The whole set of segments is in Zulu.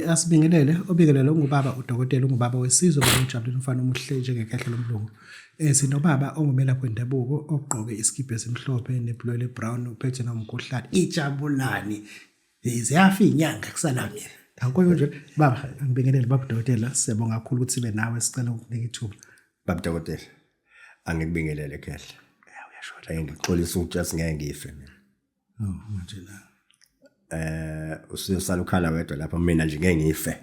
Asibingelele obingelele ungubaba udokotela ungubaba wesizwe ngojabulile umfana omuhle njengekhehle lomlungu. Sinobaba ongumelaphi wendabuko ogqoke iskipa esimhlophe nebhulu lebrown uphethe nomkhuhlane ijabulani. Ziyafa inyanga kusalami. Akho nje baba ngibingelele baba udokotela siyabonga kakhulu ukuthi sibe nawe sicela ukunika ithuba. Baba dokotela angikubingelele khehle. Uyasho ngixolisa ukuthi asingeke ngife mina. Manje la. Usiyosala ukhala wedwa lapha mina nje ngeke ngife.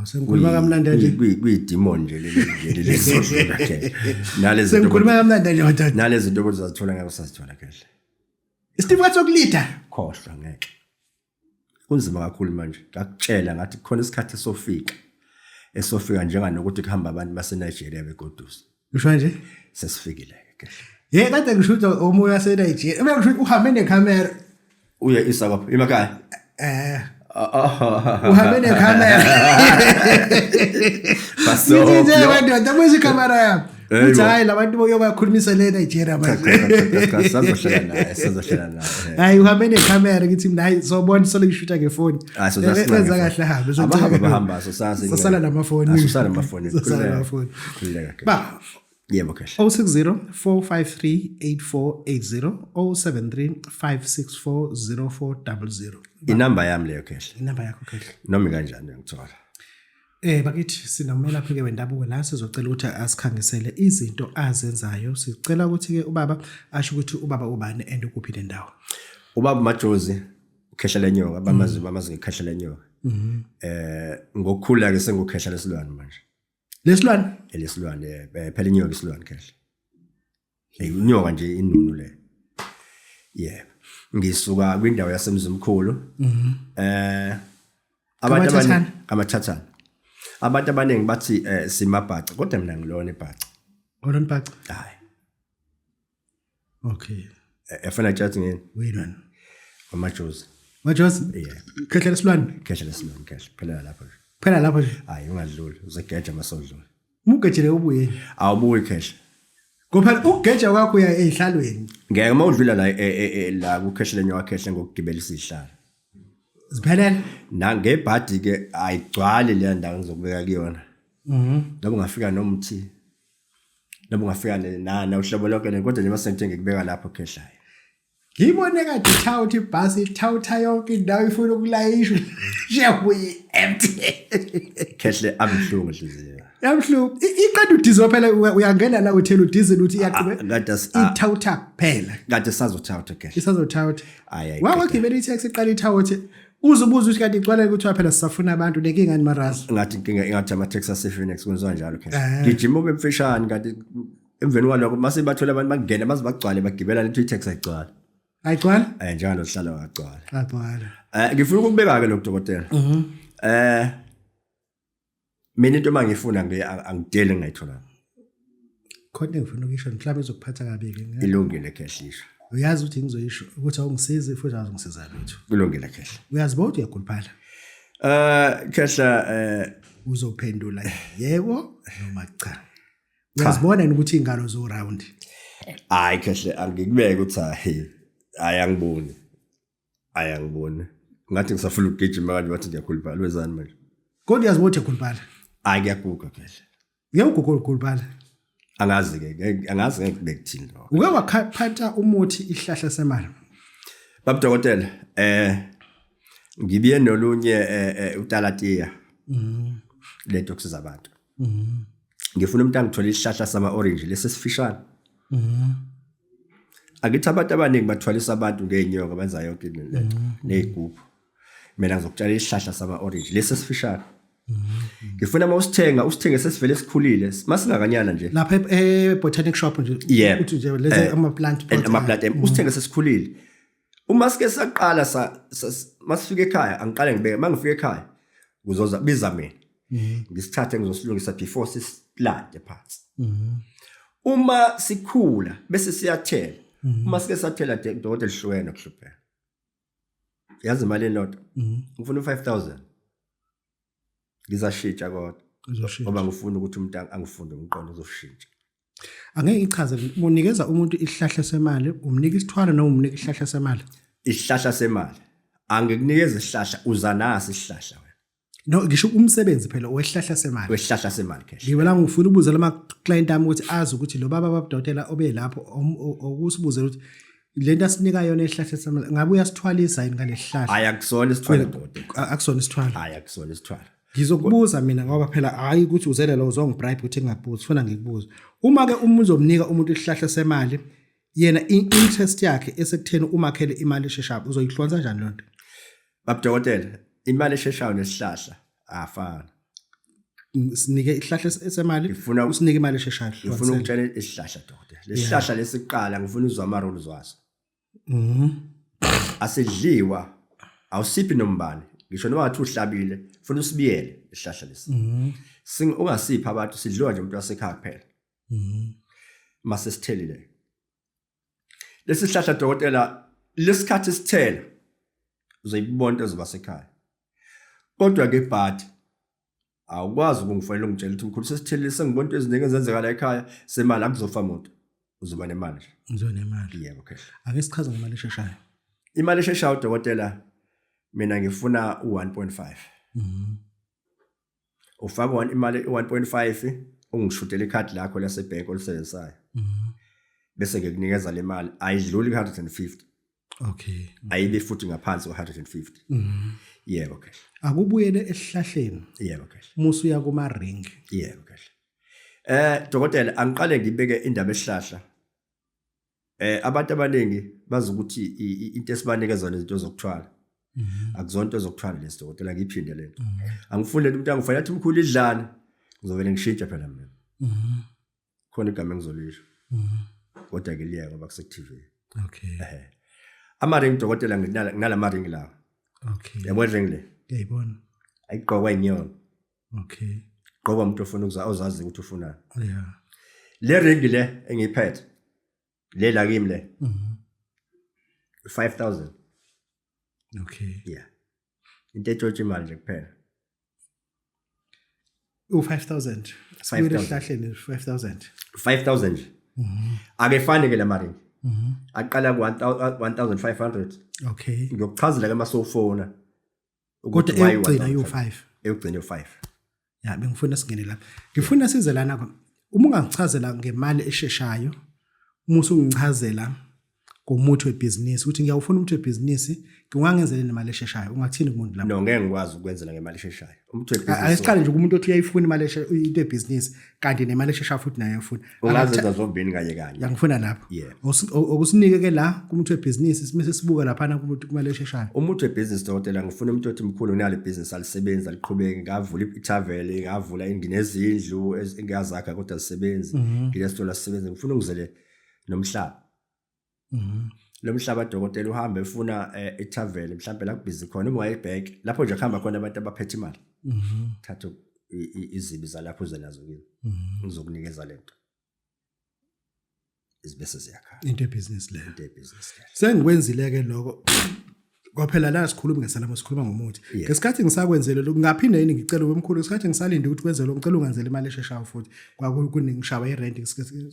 Sengikhuluma kamnandi nje kuyidemon nje lezodlula khe. Nalezi sengikhuluma kamnandi nje wantata. Nalezi zinto uzazithola ngeke usazithola khehle. Isitifiketi sokulida Khohlwa ngeke. Kunzima kakhulu manje. Ngakutshela ngathi khona isikhathi esofika njenganokuthi kuhamba abantu base Nigeria begodusa. Usho nje Sesifikile kade khehle. ngisho ukuthi omoya wase Nigeria bese ngisho uhambe necamera Uye isakho emakhaya. Uhambe necamera. Baso. Nje abantu batamwe ikamera yabo. Uthi hayi labantu boyobakhulumisa le Nigeria manje. Sazohlala naye. Hayi uhambe necamera ngithi mina hayi sobona solo ngishuta ngefoni. Senza kahle hambe bahamba sosazi. Sasala namafoni. Sasala namafoni. Sasala namafoni. Ba Yebo khehle. 060 453 8480 073 564 0400. Inamba yami leyo khehle. Inamba yakho khehle. Noma kanjani ngithola. Bakithi sinomelaphi ke wendabuko la sizocela ukuthi asikhangisele izinto azenzayo. Sicela ukuthi ke ubaba asho ukuthi ubaba ubani and ukuphi le ndawo. Ubaba Majozi ukhehla lenyoka bamazi ngekhehla lenyoka. Ngokukhula ke sengukhehla lesilwane manje. Lesilwane? Lesilwane phela inyoka isilwane khehle. Inyoka nje inunu le. Yebo. Ngisuka kwindawo yasemzimkhulu. Abantu abaningi kaMathathana. Abantu abaningi bathi simabhaca kodwa mina ngilona ibhaca. Olona ibhaca? Hayi. Okay. Efana chat ngene. Wena. Majozi. Majozi? Yeah. Khehla lesilwane? Khehla lesilwane khehle. Phela lapha. Phela lapha nje. Hayi ungadluli uzegeja masodlula. Mugejele ubuye. Awubuyi khehle. Ngophela ugeja kwakho uya ehlalweni. Ngeke mawudlula la kukhehla lenyoka khehle ngokugibela isihlalo. Ziphelele nangebhadi ke ayigcwale le ndawo ngizokubeka kuyona. Noma ungafika nomthi. Noma ungafika nana uhlobo lonke kodwa nje masengithenge kubeka lapho khehlayo. Ngibone kade thawuthi ibhasi thawutha yonke indawo ifuna ukulayishwa. Shebuyi empty. Khehle amhlungu hliziyo. Yamhlungu. Iqeda udizo phela uyangena la uthela udizel uthi iyaqhube. Ithawutha kuphela. Kade sazothawutha khehle. Isazothawutha. Hayi. Wagibela itaxi iqala ithawuthe. Uzubuza ukuthi kanti igcwala ukuthi phela sisafuna abantu nenkinga ni marazi. Ngathi inkinga ingathi ama Texas Phoenix kwenziwa njalo khehle. Gijima ube mfishane kanti emveni kwalokho mase bathola abantu bangena baze bagcwale bagibela lethi itaxi ayigcwala. Ayigcwala? Njalo sihlala wagcwala. Agcwala. Ngifuna ukubeka ke lo dokotela. Mina into mangifuna angidele ngayithola. Khona ngifuna ukisho mhlawumbe izokuphatha kabi ke. Ilungile khehlisho. Uyazi ukuthi ngizoyisho ukuthi awungisizi futhi awungisiza lutho. Kulungile khehle. Uyazi bo uyakhuluphala. Khehla uzophendula yebo noma cha. Uyazibona ukuthi ingalo zo round. Hayi khehle angikubeke ukuthi hayi ayangiboni. Ngathi ngisafuna ukugijima kanje wathi ngiyakhuluphala wezani manje. Kodwa uyazi ukuthi uyakhuluphala. Hayi ngiyaguga khehle. Ngiyawuguga ukukhuluphala. Angazi ngeke bekuthini lo. Uke wakaphatha umuthi ihlahla semali. Baba dokotela ngibiye nolunye utalatiya. Lento kusiza abantu. Ngifuna umuntu angithola isihlahla sama orange lesifishane. Akithi abantu abaningi bathwalisa abantu ngeenyoka benza yonke into nezigubhu. Mina ngizokutshala isihlahla sama orange lesifishane. Ngifuna usithenge sesivele sikhulile masingakanyana nje lapha botanic shop nje uthi nje leze ama plant usithenge sesikhulile uma sike saqala masifika ekhaya angiqale ngibeke mangifika ekhaya kuzoza biza mina ngisithathe ngizosilungisa before sisilande phansi uma sikhula bese siyathela uma sike sathela dokotela hlwena ukuhlupheka yazi imali enodwa ngifuna 5000 ngizashintsha kodwa ngoba ngifuna ukuthi umuntu angifunde umqondo uzoshintsha. Angeke ichaze unikeza umuntu isihlahla semali umnika isithwalo noma umnika isihlahla semali. Isihlahla semali angikunikeza isihlahla uzanasi isihlahla wena no ngisho umsebenzi phela owehlahla semali wesihlahla semali cash ngibela ngifuna ubuza lama client ami ukuthi azi ukuthi lo baba babadokotela obe lapho okusibuze ukuthi lento asinika yona ehlahla semali ngabe uyasithwalisa yini ngalesihlahla ayakusona isithwala dokotela akusona isithwala ayakusona isithwala ngizokubuza mina ngoba phela hayi ukuthi uzelela uzongibribe ukuthi ngingabuzi ufuna ngikubuza uma ke uzomnika umuntu isihlahla semali yena interest yakhe esekutheni umakhele imali esheshayo uzoyihlonza kanjani lonto babudokotela imali esheshayo nesihlahla afana sinike isihlahla semali Ngifuna- usinike imali esheshayo ngifuna ukutshela isihlahla dokotela lesihlahla lesiqala ngifuna uzwa amarulu waso asidliwa awusiphi nombani ngisho noma ngathi uhlabile ufuna usibiyele isihlahla lesi ungasiphi abantu sidliwa nje umuntu wasekhaya kuphela mase sithelile lesi sihlahla dokotela lesikhathi isithela uzoyibona into ezoba sekhaya kodwa ke but awukwazi ukungifanele ungitshela ukuthi mkhulu sesithelile sengibona into eziningi ezenzeka la ekhaya semali akuzofa umuntu uzoba nemali ngizonemali yebo okay ake sichaze ngemali esheshayo imali esheshayo dokotela mina ngifuna u1.5 ufaka imali u1.5 ungishutela ikhadi lakho lasebhenki olisebenzisayo bese ngikunikeza le mali ayidluli 150 okay ayibe futhi ngaphansi ko150 yebo okay akubuyele esihlahleni yebo okay musu ya kuma ring yebo okay dokotela angiqale ngibeke indaba esihlahla abantu abaningi bazi ukuthi into esibanikeza zona izinto zokuthwala akuzona into zokuthwala lesi dokotela ngiphinde lento angifuni lento umuntu angifanele athi umkhulu idlana ngizovela ngishintshe phela mina khona igama engizolisho kodwa ke liya ngoba kuse TV okay amaring dokotela nginala maring la okay yabo ring le ngiyibona ayiqokwa inyoni okay qoba umuntu ofuna uzazi ukuthi ufunani yeah le ring le engiyiphethe le la kimi le 5000 okay yeah into etshotshwe imali nje kuphela u5000 sibuyele esihlahleni 5000 5000 nje akefani ke la maring aqala ku 1500 okay ngiyokuchazela ke masofona kodwa egcina u5 egcina u5 ya bengifuna singene lapha ngifuna size lana uma ungangichazela ngemali esheshayo musu ungichazela ngomuthi webusiness ukuthi ngiyawufuna umuthi webusiness ngingangenzele nemali esheshayo ungathini kumuntu lapho no ngeke ngikwazi ukwenzela ngemali esheshayo umuthi webusiness ayisiqale nje kumuntu othi uyayifuna imali esheshayo into yebusiness kanti nemali esheshayo futhi nayo uyafuna ungazenza zombini kanye kanye ngifuna lapho Yeah. okusinike ke la kumuntu webusiness simese sibuka lapha kumuntu kumali esheshayo umuthi webusiness dokotela ngifuna umuntu othi mkhulu nale business alisebenza aliqhubeke ngavula ithaveli ngavula inginezindlu engiyazakha kodwa zisebenzi nginesitolo sisebenza ngifuna ungizele nomhlaba lo mhlaba dokotela uhambe ufuna ithaveli mhlawumbe la kubhizi khona uma wayebank lapho nje kuhamba khona abantu abaphethe imali thatha izibi zalapho uzenazo kimi ngizokunikeza lento izibese ziyakhala into yebusiness leyo into yebusiness sengikwenzile ke lokho kwaphela la sikhuluma ngesalamo sikhuluma ngomuthi ngesikhathi ngisakwenzele lokho ngaphinda yini ngicela wemkhulu ngesikhathi ngisalinde ukuthi kwenze lokho ngicela ungenzele imali esheshayo futhi kwakuningishawa irent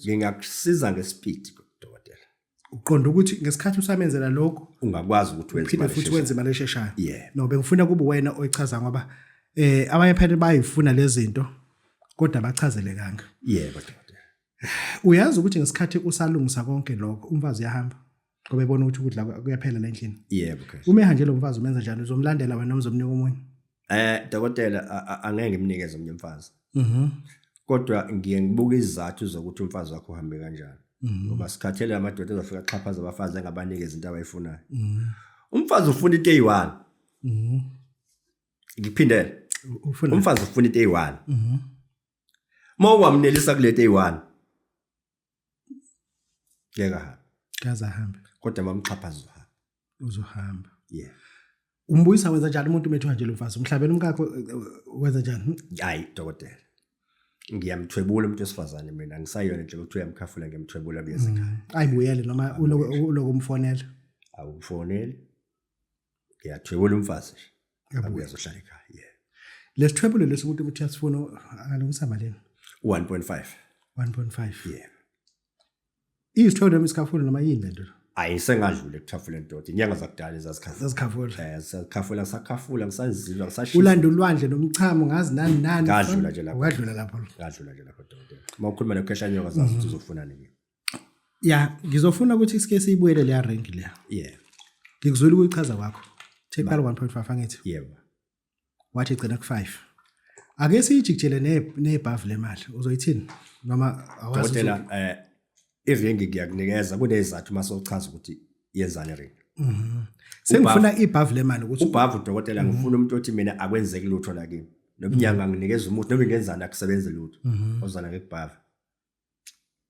ngingakusiza ngespeed dokotela uqonda ukuthi ngesikhathi usamenzela lokho ungakwazi ukuthi wenze phinde futhi wenze imali esheshayo Yeah. no bengifuna kube wena oyichaza ngoba abanye phela bayifuna lezi zinto kodwa bachazele kanga yebo dokotela uyazi ukuthi ngesikhathi usalungisa konke lokho umfazi uyahamba ngoba ebona ukuthi ukudla kuyaphela la endlini yebo okay uma ehanje lo mfazi umenza njani uzomlandela wena noma uzomnika omunye dokotela angeke ngimnikeze omunye umfazi kodwa ngiye ngibuka izizathu zokuthi umfazi wakho uhambe kanjani ngoba sikhathele amadoda azofika xhaphaza abafazi engabanika izinto abayifunayo umfazi ufuna into eyi1 ngiphindele ufuna umfazi ufuna into eyi1 mawamnelisa kule into eyi1 yeka kaza hambe kodwa mamxhaphaza uzohamba yeah umbuyisa wenza njani umuntu umethu nje lo mfazi umhlabeni umkakho wenza njani hayi dokotela ngiyamthwebula umuntu wesifazane mina ngisayona nje ukuthi uyamkhafula ngiyamthwebula beyesekhaya ayibuyele noma uloko umfonela awufoneli ngiyathwebula umfazi abuye azohlala ekhaya yeah lesithwebulo lesokuthi ukuthi uyasifuna alungisa malini 1.5 1.5 yeah izithwebulo esikafuna noma yini lento ayisengadlule ekuthafuleni ndoda inyanga zakudala Zazikhafula. sakhafula sakhafula ngisazizwa ngisashisa ulanda ulwandle nomchamo ngazi nani nani Ngadlula nje lapho. Ungadlula lapho ngadlula nje lapho dokotela mawukhuluma nokhesha nyoka zazi ukuthi uzofuna nini ya ngizofuna ukuthi sike siyibuyele leya rank leya yeah ngikuzwela ukuyichaza kwakho technical 1.5 angithi yebo wathi igcina ku5 ake siyijikjele nebhavu lemali uzoyithini noma awazi dokotela iringi ngiyakunikeza kunezathu masochaza ukuthi yenzani iringi sengifuna ibhavu lemali ukuthi ubhavu dokotela ngifuna umuntu othi mina akwenzeki lutho la kimi nobunyanga nginikeza umuntu noma ngenzani akusebenze lutho ozana ngekubhavu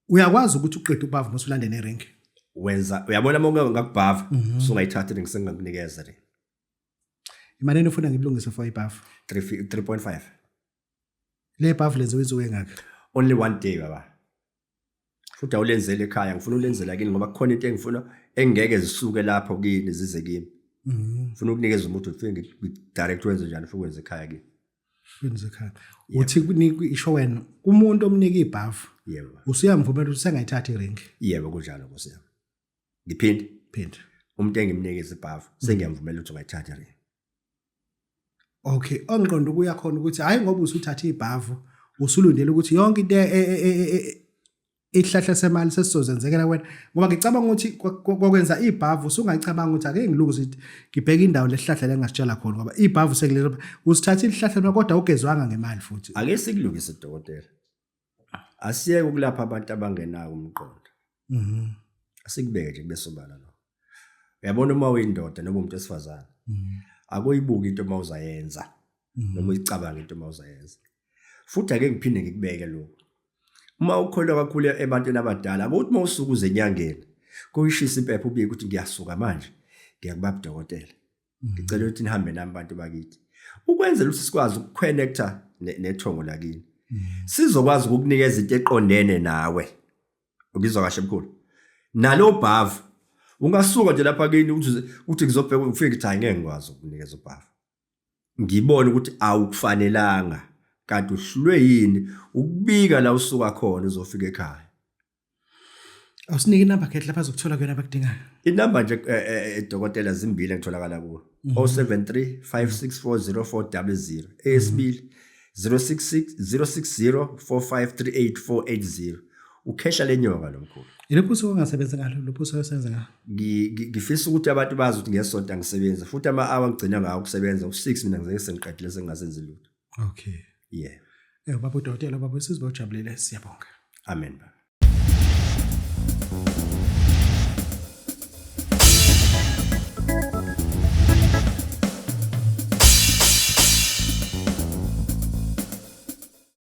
uyakwazi ukuthi uqede ubhavu mase ulande nering wenza uyabona monke ngakubhavu usungayithatha ngisengakunikeza le imali ufuna ngibulungise for ibhavu 3.5 le bhavu lenziwe izuke ngakho only one day baba futhi awulenzele ekhaya ngifuna ulenzela kini ngoba kukhona into engifuna engeke zisuke lapho kini zize kimi ngifuna ukunikeza umuntu ufike direct wenze njani ufike wenze ekhaya kini wenze ekhaya uthi isho wena umuntu omnika ibhavu yebo usuyamvumela ukuthi sengayithatha iring yebo kunjalo Nkosi yami ngiphinde umuntu engimnikeza ibhavu sengiyamvumela ukuthi ungayithatha iring okay ongiqondo kuya khona ukuthi hayi ngoba usuthatha ibhavu usulundele ukuthi yonke into ihlahla semali sesizozenzekela wena ngoba ngicabanga ukuthi kokwenza ibhavu usungayicabanga ukuthi ake ngilungise ngibheka indawo lehlahla lengasitshala khona ngoba ibhavu sekulelo usithatha ihlahla kodwa ugezwanga ngemali futhi ake sikulungise dokotela asiyeke ukulapha abantu abangenayo umqondo asikubeke nje kubesobala lo uyabona uma uyindoda noma umuntu esifazana akoyibuka into mawuzayenza noma uyicabanga into mawuzayenza futhi ake ngiphinde ngikubeke lokho uma ukholwa kakhulu ebantwini abadala akuthi mawusuka uze enyangeni kuyishisa impepho ubike ukuthi ngiyasuka manje ngiyakubaba dokotela ngicela ukuthi nihambe nami bantu bakithi ukwenzela ukuthi sikwazi ukuconnecta nethongo lakini sizokwazi ukukunikeza into eqondene nawe ubizwa kahle mkhulu nalo bhavu ungasuka nje lapha kini uthi ngizobheka ngifike ngithi hayi ngeke ngikwazi ukunikeza ubhavu ngibone ukuthi awukufanelanga kanti uhlulwe yini ukubika la usuka khona uzofika ekhaya awusinike inamba khethe lapha zokuthola kuyona abakudingayo inamba nje dokotela zimbili engitholakala kuwo 073 5640400 esibili 0660453880 ukhesha lenyoka lo mkhulu iliphuso ongasebenza ngalo lophuso osenza ngalo ngifisa ukuthi abantu bazi ukuthi ngesonto angisebenza futhi ama-hour ngigcina ngawo ukusebenza u6 mina ngizeke sengiqedile sengingasenzi lutho okay yeah baba udokotela baba sizobajabulele siyabonga amen baba